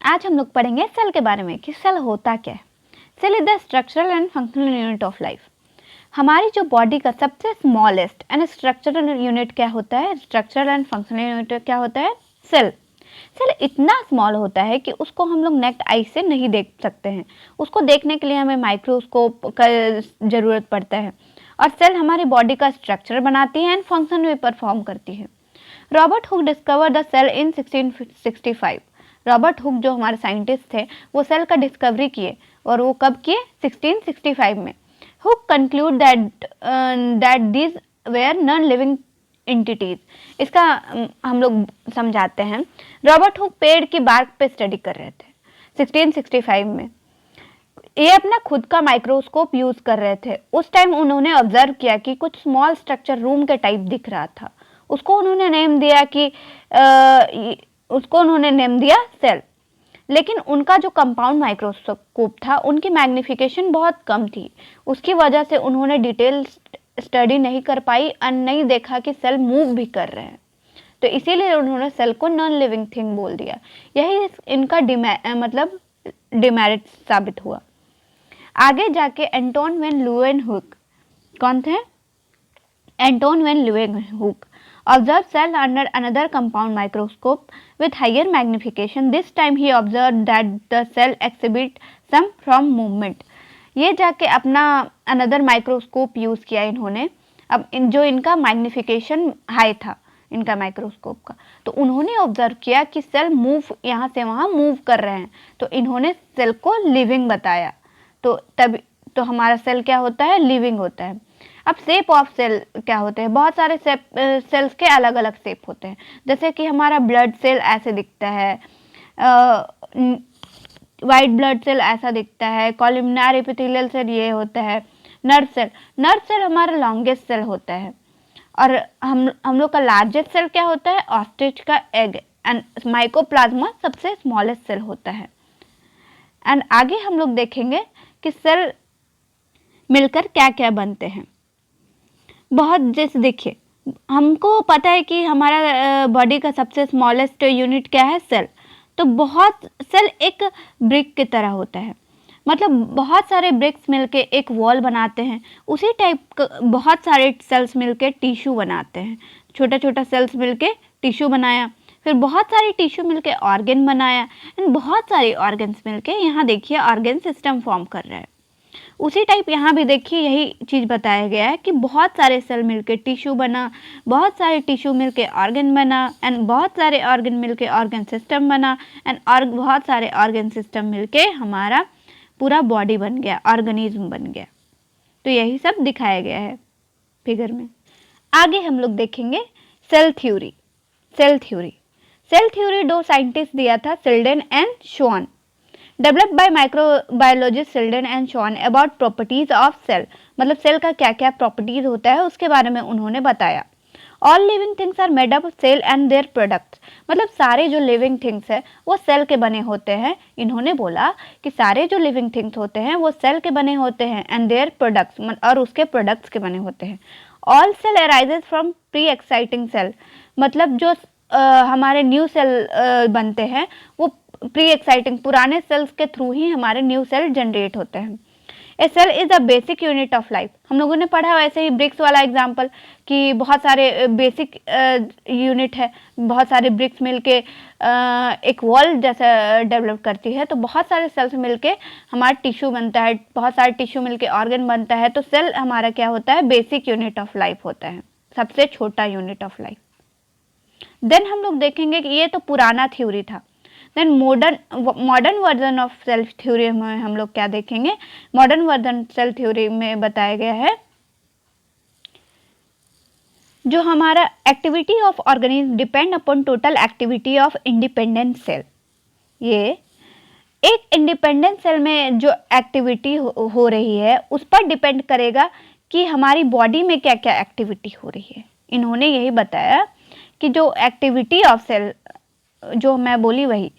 आज हम लोग पढ़ेंगे सेल के बारे में कि सेल होता क्या है। Cell is the structural and functional unit of life. हमारी जो बॉडी का सबसे स्मॉलेस्ट एंड स्ट्रक्चरल यूनिट क्या होता है, स्ट्रक्चरल एंड फंक्शनल यूनिट क्या होता है, सेल। सेल इतना स्मॉल होता है कि उसको हम लोग नेक्ड आई से नहीं देख सकते हैं। उसको देखने के लिए हमें माइक्रोस्कोप का ज़रूरत पड़ता है। और सेल हमारी बॉडी का स्ट्रक्चर बनाती है एंड फंक्शन भी परफॉर्म करती है। Robert Hooke discover the cell in 1665। Robert Hooke जो हमारे साइंटिस्ट थे वो सेल का डिस्कवरी किए, और वो कब किए, 1665 में। Hook conclude that these where non living entities. इसका हम लोग समझाते हैं। रॉबर्ट हुक पेड़ की बार्क पे स्टडी कर रहे थे 1665 में। ये अपना खुद का माइक्रोस्कोप यूज कर रहे थे। उस टाइम उन्होंने ऑब्जर्व किया कि कुछ स्मॉल स्ट्रक्चर रूम के टाइप दिख रहा था। उसको उन्होंने नेम दिया सेल। लेकिन उनका जो कंपाउंड माइक्रोस्कोप था उनकी मैग्निफिकेशन बहुत कम थी। उसकी वजह से उन्होंने डिटेल स्टडी नहीं कर पाई और नहीं देखा कि सेल मूव भी कर रहे हैं। तो इसीलिए उन्होंने सेल को नॉन लिविंग थिंग बोल दिया। यही इनका डिमेरिट साबित हुआ। आगे जाके एंटोन वेन ल्यूवेनहुक, कौन थे, Anton van Leeuwenhoek observed cell under another compound microscope with higher magnification. This time he observed that the cell exhibit some from movement. ये जाके अपना अनदर माइक्रोस्कोप यूज़ किया इन्होंने। अब जो इनका मैग्निफिकेशन हाई था इनका माइक्रोस्कोप का, तो उन्होंने ऑब्जर्व किया कि सेल मूव यहाँ से वहाँ मूव कर रहे हैं। तो इन्होंने सेल को लिविंग बताया। तो तब तो हमारा सेल क्या होता है, लिविंग होता है। अब शेप ऑफ सेल क्या होते हैं, बहुत सारे सेल्स के अलग अलग शेप होते हैं। जैसे कि हमारा ब्लड सेल ऐसे दिखता है, वाइट ब्लड सेल ऐसा दिखता है, कॉलमनार एपिथेलियल सेल ये होता है, नर्व सेल हमारा लॉन्गेस्ट सेल होता है। और हम लोग का लार्जेस्ट सेल क्या होता है, ऑस्ट्रिच का एग, एंड माइकोप्लाज्मा सबसे स्मॉलेस्ट सेल होता है। एंड आगे हम लोग देखेंगे कि सेल मिलकर क्या क्या बनते हैं। बहुत, जैसे देखिए हमको पता है कि हमारा बॉडी का सबसे स्मॉलेस्ट यूनिट क्या है, सेल। तो बहुत सेल एक ब्रिक की तरह होता है, मतलब बहुत सारे ब्रिक्स मिलके एक वॉल बनाते हैं। उसी टाइप बहुत सारे सेल्स मिलके टिश्यू बनाते हैं। छोटा छोटा सेल्स मिलके टिश्यू बनाया, फिर बहुत सारे टिश्यू मिलके ऑर्गन बनाया, एंड बहुत सारे ऑर्गन्स मिलके यहाँ देखिए ऑर्गन सिस्टम फॉर्म कर रहा है। उसी टाइप यहाँ भी देखिए यही चीज़ बताया गया है कि बहुत सारे सेल मिलके टिश्यू बना, बहुत सारे टिश्यू मिलके ऑर्गन बना, एंड बहुत सारे ऑर्गन मिलके ऑर्गन सिस्टम बना, एंड बहुत सारे ऑर्गन सिस्टम मिलके हमारा पूरा बॉडी बन गया, ऑर्गेनिज्म बन गया। तो यही सब दिखाया गया है फिगर में। आगे हम लोग देखेंगे सेल थ्योरी। सेल थ्योरी दो साइंटिस्ट दिया था, Schleiden and Schwann. Developed by microbiologist Schleiden and Schwann about properties of cell. मतलब सेल का क्या क्या प्रॉपर्टीज होता है उसके बारे में उन्होंने बताया। All living things are made up cell and their products. मतलब सारे जो लिविंग थिंग्स है वो सेल के बने होते हैं। इन्होंने बोला कि सारे जो लिविंग थिंग्स होते हैं वो सेल के बने होते हैं, एंड देयर प्रोडक्ट्स, और उसके प्रोडक्ट्स के बने होते हैं। All cell arises from pre existing cell. मतलब जो हमारे न्यू सेल बनते हैं वो प्री एक्साइटिंग पुराने सेल्स के थ्रू ही हमारे न्यू सेल जनरेट होते हैं। A cell is the basic unit of life. हम लोगों ने पढ़ा वैसे ही ब्रिक्स वाला एग्जांपल कि बहुत सारे बेसिक यूनिट है, बहुत सारे ब्रिक्स मिलके एक वॉल जैसा डेवलप करती है। तो बहुत सारे सेल्स मिलके हमारा टिश्यू बनता है, बहुत सारे टिश्यू मिलके ऑर्गन बनता है। तो सेल हमारा क्या होता है, बेसिक यूनिट ऑफ लाइफ होता है, सबसे छोटा यूनिट ऑफ लाइफ। देन हम लोग देखेंगे कि ये तो पुराना थ्योरी था। Then modern version of cell theory में हम लोग क्या देखेंगे, मॉडर्न वर्जन सेल थ्योरी में बताया गया है जो हमारा activity of organism depend upon total activity of independent cell. ये एक इंडिपेंडेंट सेल में जो एक्टिविटी हो रही है उस पर डिपेंड करेगा कि हमारी बॉडी में क्या क्या एक्टिविटी हो रही है। इन्होंने यही बताया कि जो एक्टिविटी ऑफ सेल जो मैं बोली वही,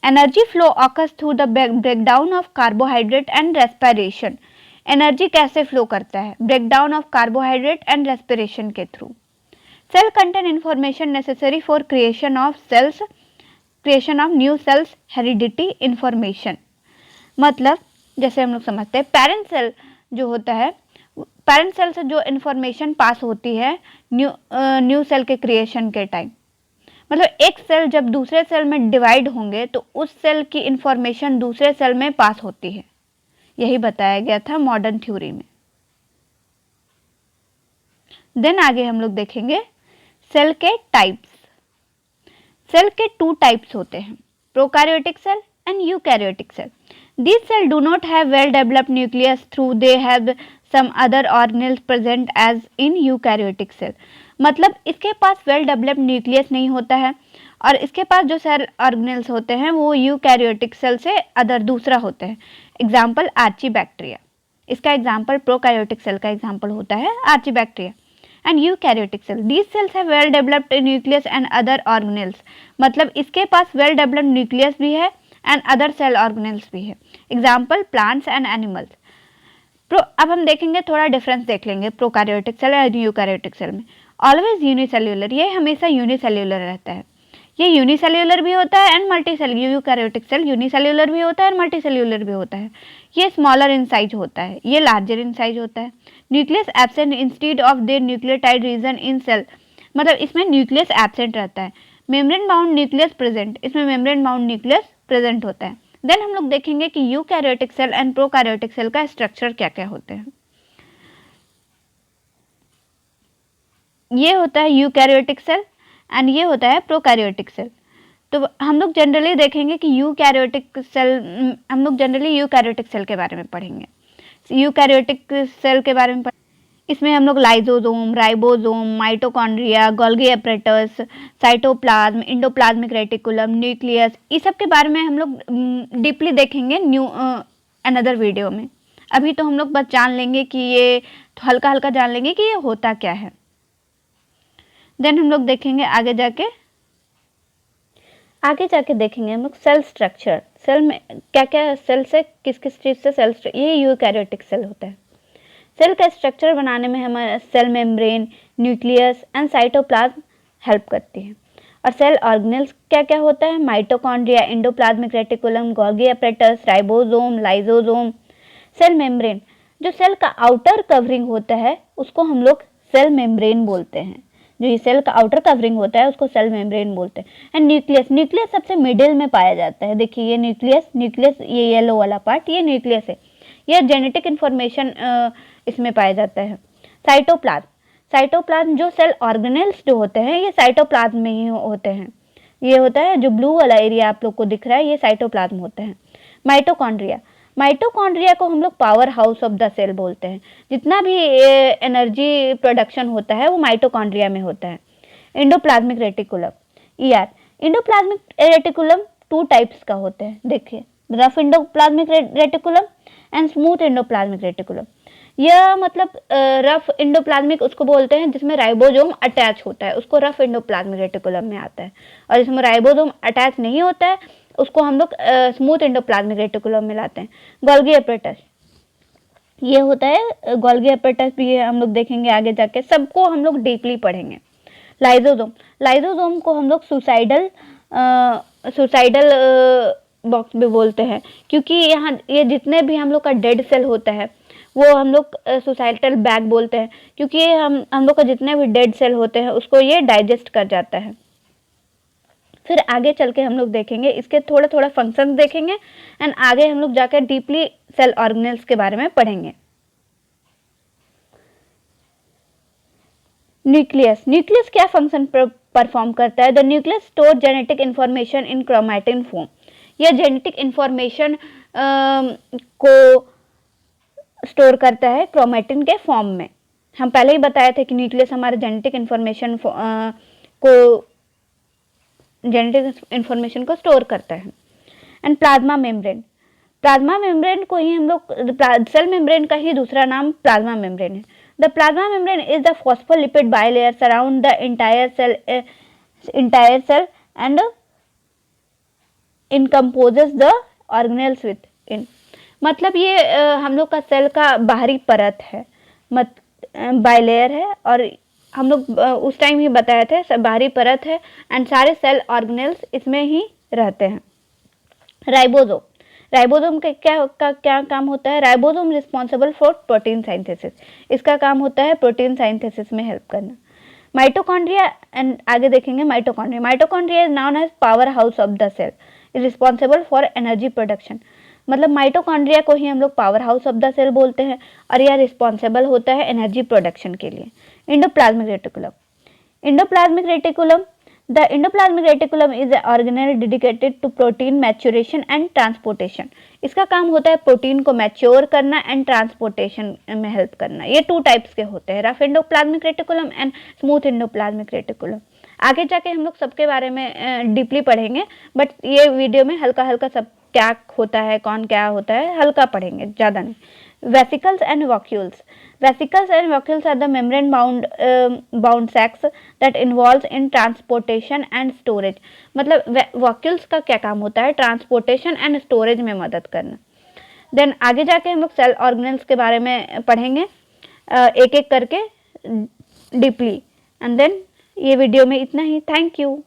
energy flow occurs through the breakdown of carbohydrate and respiration. Energy कैसे फ्लो करता है, breakdown of carbohydrate and respiration के through. Cell contain information necessary for creation of cells creation of new cells heredity information. मतलब जैसे हम लोग समझते हैं पेरेंट सेल जो होता है, पेरेंट सेल से जो इन्फॉर्मेशन पास होती है न्यू सेल के क्रिएशन के टाइम, मतलब एक सेल जब दूसरे सेल में डिवाइड होंगे तो उस सेल की इंफॉर्मेशन दूसरे सेल में पास होती है। यही बताया गया था मॉडर्न थ्योरी में। देन आगे हम लोग देखेंगे सेल के टाइप्स। सेल के 2 टाइप्स होते हैं, prokaryotic cell and eukaryotic cell. These cells do not have well developed nucleus through they have some other organelles present as in eukaryotic cell। मतलब इसके पास वेल डेवलप्ड न्यूक्लियस नहीं होता है और इसके पास जो सेल ऑर्गेनेल्स होते हैं वो यूकैरियोटिक सेल से अदर दूसरा होते हैं। एग्जाम्पल आर्चीबैक्टीरिया, इसका एग्जाम्पल प्रोकैरियोटिक सेल का एग्जाम्पल होता है archaebacteria. And eukaryotic cell, these cells have well developed nucleus and other organelles, मतलब इसके पास वेल डेवलप्ड न्यूक्लियस भी है एंड अदर सेल ऑर्गेनेल्स भी है। Example plants and animals. अब हम देखेंगे, थोड़ा डिफरेंस देख लेंगे प्रोकैरियोटिक सेल और यूकैरियोटिक सेल में। ऑलवेज यूनिसेल्यूलर, ये हमेशा यूनिसेल्यूलर रहता है, ये यूनिसेल्यूलर भी होता है and multicellular. Eukaryotic cell unicellular भी होता है एंड मल्टीसेल्यूलर भी होता है। ये स्मॉलर इन साइज होता है, ये लार्जर इन साइज होता है। Nucleus absent instead of there nucleotide region in cell, मतलब इसमें न्यूक्लियस एब्सेंट रहता है। मेम्ब्रेन बाउंड न्यूक्लियस प्रेजेंट, इसमें मेम्ब्रेन बाउंड न्यूक्लियस प्रेजेंट होता है। देन हम लोग देखेंगे कि eukaryotic cell and prokaryotic cell का स्ट्रक्चर क्या क्या होते हैं। ये होता है यूकैरियोटिक सेल एंड ये होता है प्रोकैरियोटिक सेल। तो हम लोग जनरली देखेंगे कि यूकैरियोटिक सेल, हम लोग जनरली यूकैरियोटिक सेल के बारे में पढ़ेंगे। यूकैरियोटिक सेल के बारे में इसमें हम लोग lysosome, ribosome, mitochondria, Golgi apparatus, cytoplasm, endoplasmic reticulum, nucleus, इस सब के बारे में हम लोग डीपली देखेंगे अनदर वीडियो में। अभी तो हम लोग बस जान लेंगे कि ये, तो हल्का हल्का जान लेंगे कि ये होता क्या है। देन हम लोग देखेंगे आगे जाके देखेंगे हम लोग सेल स्ट्रक्चर। सेल में क्या क्या, सेल से किस किस चीज़ से सेल, ये यूकैरियोटिक सेल होता है। सेल का स्ट्रक्चर बनाने में हमारा cell membrane, nucleus and cytoplasm help करती है। और सेल ऑर्गेनेल्स क्या क्या होता है, mitochondria, endoplasmic reticulum, Golgi apparatus, ribosome, lysosome. Cell membrane, जो सेल का आउटर कवरिंग होता है उसको हम लोग सेल मेम्ब्रेन बोलते हैं। जो ये सेल का आउटर कवरिंग होता है उसको सेल मेम्ब्रेन बोलते हैं। एंड न्यूक्लियस, न्यूक्लियस सबसे मिडिल में पाया जाता है। देखिए ये न्यूक्लियस ये येलो वाला पार्ट, ये न्यूक्लियस है। ये जेनेटिक इन्फॉर्मेशन इसमें पाया जाता है। साइटोप्लाज्म, साइटोप्लाज्म जो सेल ऑर्गेनेल्स जो होते हैं ये साइटोप्लाज्म में ही होते हैं। ये होता है जो ब्लू वाला एरिया आप लोग को दिख रहा है, ये साइटोप्लाज्म होते हैं। माइटोकॉन्ड्रिया, माइटोकॉन्ड्रिया को हम लोग power house of the cell बोलते हैं। जितना भी एनर्जी प्रोडक्शन होता है वो माइटोकॉन्ड्रिया में होता है। Endoplasmic reticulum, ER, endoplasmic reticulum 2 types का होते हैं। देखिए rough endoplasmic reticulum and smooth endoplasmic reticulum. यह मतलब रफ इंडोप्लाज्मिक उसको बोलते हैं जिसमें राइबोसोम अटैच होता है, उसको रफ इंडोप्लाज्मिक रेटिकुलम में आता है। और जिसमें राइबोसोम अटैच नहीं होता है उसको हम लोग स्मूथ इंडोप्लाज्मिक रेटिकुलम में लाते हैं। गोल्गी एपरेटस, ये होता है गोल्गी एपरेटस भी हम लोग देखेंगे आगे जाके, सबको हम लोग डीपली पढ़ेंगे। लाइसोसोम, लाइसोसोम को हम लोग सुसाइडल बॉक्स भी बोलते हैं, क्योंकि यहाँ ये जितने भी हम लोग का डेड सेल होता है वो हम लोग सुसाइटल बैग बोलते हैं, क्योंकि ये हम लोग का जितने भी डेड सेल होते हैं उसको ये डाइजेस्ट कर जाता है। फिर आगे चल के हम लोग देखेंगे इसके थोड़ा थोड़ा फंक्शंस देखेंगे एंड आगे हम लोग जाकर डीपली सेल ऑर्गेनेल्स के बारे में पढ़ेंगे। न्यूक्लियस, न्यूक्लियस क्या फंक्शन परफॉर्म करता है? The nucleus store genetic information in chromatin form. यह जेनेटिक इंफॉर्मेशन को स्टोर करता है क्रोमैटिन के फॉर्म में। हम पहले ही बताया था कि न्यूक्लियस हमारे जेनेटिक इंफॉर्मेशन को स्टोर करता है। And plasma membrane, plasma membrane को ही हम लोग, सेल मेम्ब्रेन का ही दूसरा नाम प्लाज्मा मेम्ब्रेन है। The plasma membrane is the phospholipid bilayer surround the entire cell and encompasses the organelles within. मतलब ये हम लोग का सेल का बाहरी परत है, बाइलेयर है, और हम लोग उस टाइम ही बताए थे बाहरी परत है एंड सारे सेल ऑर्गेनेल्स इसमें ही रहते हैं। राइबोसोम, राइबोसोम के क्या काम होता है? Ribosome responsible for protein synthesis, इसका काम होता है प्रोटीन सिंथेसिस में हेल्प करना। माइटोकॉन्ड्रिया, एंड आगे देखेंगे mitochondria. Mitochondria is known as power house of the cell, is responsible for energy production. मतलब माइटोकॉन्ड्रिया को ही हम लोग power house of the cell बोलते हैं और यह रिस्पॉन्सिबल होता है एनर्जी प्रोडक्शन के लिए। Endoplasmic reticulum, endoplasmic reticulum, the endoplasmic reticulum is a organelle dedicated to protein maturation and transportation. इसका काम होता है प्रोटीन को मैच्योर करना एंड ट्रांसपोर्टेशन में हेल्प करना। ये 2 टाइप्स के होते हैं, rough endoplasmic reticulum and smooth endoplasmic reticulum. आगे जाके हम लोग सबके बारे में डीपली पढ़ेंगे, बट ये वीडियो में हल्का हल्का सब क्या होता है, कौन क्या होता है, हल्का पढ़ेंगे, ज़्यादा नहीं। Vesicles and vacuoles, vesicles and vacuoles are the membrane bound sacs that involves in transportation and storage। मतलब vacuoles का क्या काम होता है? ट्रांसपोर्टेशन एंड स्टोरेज में मदद करना। देन आगे जाके हम लोग सेल ऑर्गेनेल्स के बारे में पढ़ेंगे एक एक करके डीपली। एंड देन ये वीडियो में इतना ही। Thank you.